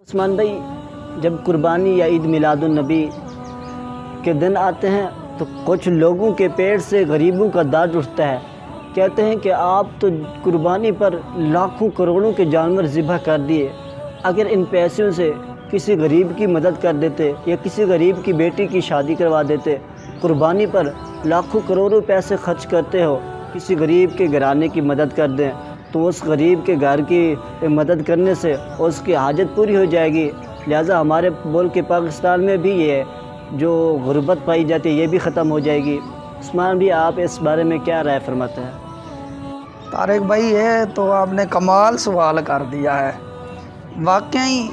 عثمان بھائی، جب قربانی یا عید میلادالنبی کے دن آتے ہیں تو کچھ لوگوں کے پیٹ سے غریبوں کا درد اٹھتا ہے۔ کہتے ہیں کہ آپ تو قربانی پر لاکھوں کروڑوں کے جانور ذبح کر دیے، اگر ان پیسوں سے کسی غریب کی مدد کر دیتے یا کسی غریب کی بیٹی کی شادی کروا دیتے، قربانی پر لاکھوں کروڑوں پیسے خرچ کرتے ہو، کسی غریب کے گھرانے کی مدد کر دیں تو اس غریب کے گھر کی مدد کرنے سے اس کی حاجت پوری ہو جائے گی۔ لہٰذا ہمارے ملک پاکستان میں بھی یہ جو غربت پائی جاتی ہے یہ بھی ختم ہو جائے گی۔ عثمان بھی، آپ اس بارے میں کیا رائے فرماتے ہیں؟ طارق بھائی، یہ تو آپ نے کمال سوال کر دیا ہے۔ واقعی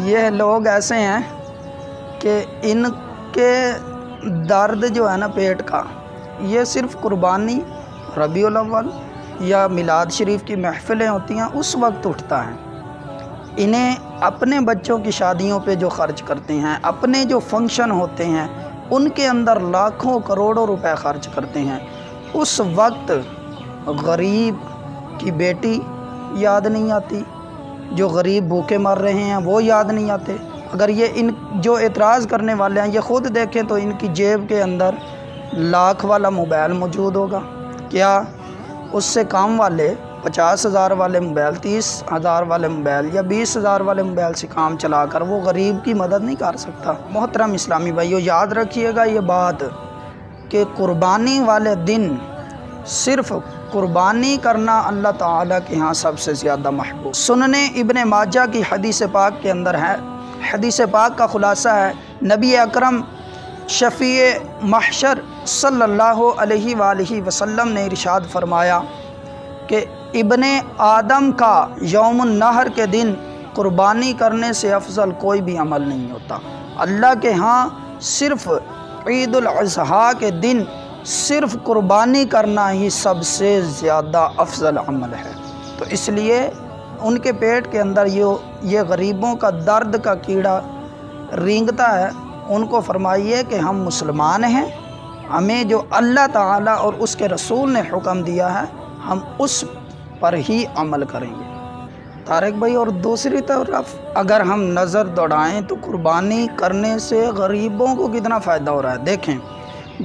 یہ لوگ ایسے ہیں کہ ان کے درد جو ہے نا پیٹ کا، یہ صرف قربانی، ربیع الاول یا میلاد شریف کی محفلیں ہوتی ہیں اس وقت اٹھتا ہے۔ انہیں اپنے بچوں کی شادیوں پہ جو خرچ کرتے ہیں، اپنے جو فنکشن ہوتے ہیں ان کے اندر لاکھوں کروڑوں روپے خرچ کرتے ہیں، اس وقت غریب کی بیٹی یاد نہیں آتی، جو غریب بھوکے مر رہے ہیں وہ یاد نہیں آتے۔ اگر یہ ان جو اعتراض کرنے والے ہیں یہ خود دیکھیں تو ان کی جیب کے اندر لاکھ والا موبائل موجود ہوگا، کیا اس سے کام والے 50,000 والے موبائل، 30,000 والے موبائل یا 20,000 والے موبائل سے کام چلا کر وہ غریب کی مدد نہیں کر سکتا؟ محترم اسلامی بھائیو، یاد رکھیے گا یہ بات کہ قربانی والے دن صرف قربانی کرنا اللہ تعالیٰ کے ہاں سب سے زیادہ محبوب۔ سنن ابن ماجہ کی حدیث پاک کے اندر ہے، حدیث پاک کا خلاصہ ہے، نبی اکرم شفیع محشر صلی اللہ علیہ وآلہ وسلم نے ارشاد فرمایا کہ ابن آدم کا یوم النحر کے دن قربانی کرنے سے افضل کوئی بھی عمل نہیں ہوتا۔ اللہ کے ہاں صرف عید الاضحیٰ کے دن صرف قربانی کرنا ہی سب سے زیادہ افضل عمل ہے۔ تو اس لیے ان کے پیٹ کے اندر یہ غریبوں کا درد کا کیڑا رینگتا ہے، ان کو فرمائیے کہ ہم مسلمان ہیں، ہمیں جو اللہ تعالیٰ اور اس کے رسول نے حکم دیا ہے ہم اس پر ہی عمل کریں گے۔ طارق بھائی، اور دوسری طرف اگر ہم نظر دوڑائیں تو قربانی کرنے سے غریبوں کو کتنا فائدہ ہو رہا ہے۔ دیکھیں،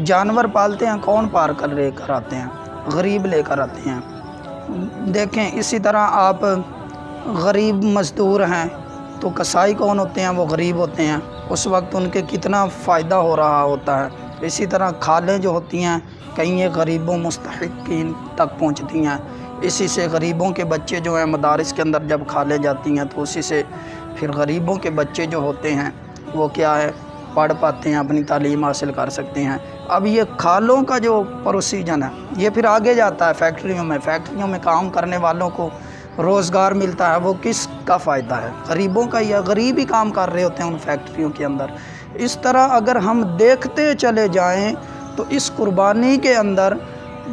جانور پالتے ہیں کون پار کر لے کر آتے ہیں؟ غریب لے کر آتے ہیں۔ دیکھیں اسی طرح آپ غریب مزدور ہیں تو کسائی کون ہوتے ہیں؟ وہ غریب ہوتے ہیں، اس وقت ان کے کتنا فائدہ ہو رہا ہوتا ہے۔ اسی طرح کھالیں جو ہوتی ہیں کہیں یہ غریبوں مستحقین تک پہنچتی ہیں، اسی سے غریبوں کے بچے جو ہیں مدارس کے اندر جب کھالیں جاتی ہیں تو اسی سے پھر غریبوں کے بچے جو ہوتے ہیں وہ کیا ہے پڑھ پاتے ہیں، اپنی تعلیم حاصل کر سکتے ہیں۔ اب یہ کھالوں کا جو پروسیجن ہے یہ پھر آگے جاتا ہے فیکٹریوں میں کام کرنے والوں کو روزگار ملتا ہے، وہ کس کا فائدہ ہے؟ غریبوں کا، یا غریب ہی کام کر رہے ہوتے ہیں ان فیکٹریوں کے اندر۔ اس طرح اگر ہم دیکھتے چلے جائیں تو اس قربانی کے اندر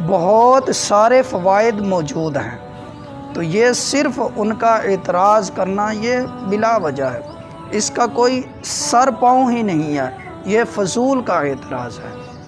بہت سارے فوائد موجود ہیں، تو یہ صرف ان کا اعتراض کرنا یہ بلا وجہ ہے، اس کا کوئی سر پاؤں ہی نہیں ہے، یہ فضول کا اعتراض ہے۔